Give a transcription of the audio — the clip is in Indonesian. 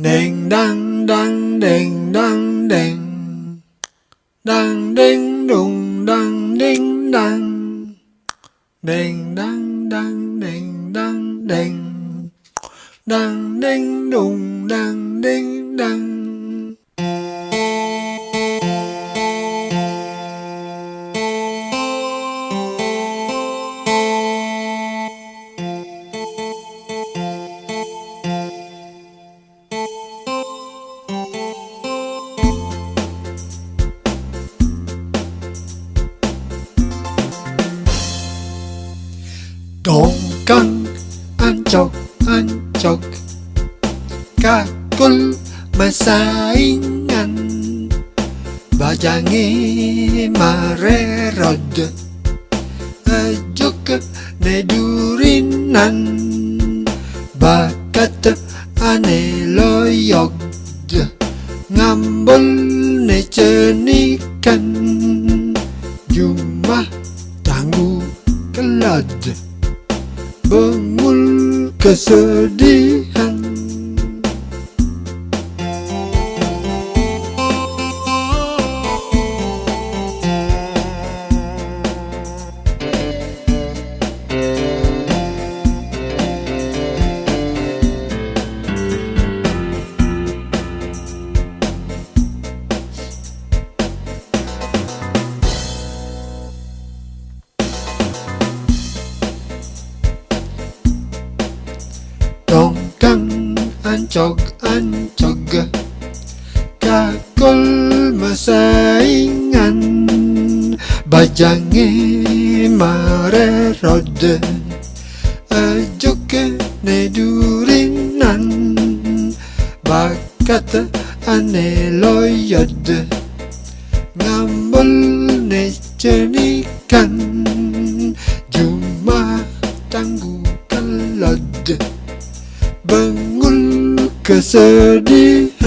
Deng dang dang deng dang deng dang ding dung dang ding dang deng dang dang deng dang deng dang ding dung dang ding dang. Dongkang ancok kakul masaingan bajangi marerod ajuk ne durinan bakat ane loyog ngambol ne cenikan jumah tangguh kelad bengul kesedihan. Dongkang ancok kakul masaingan bajangi marerod ajuk ne durinan bakat ane loyod ngambol ne cenikan jumah tangguh kelad bengul kesedihan.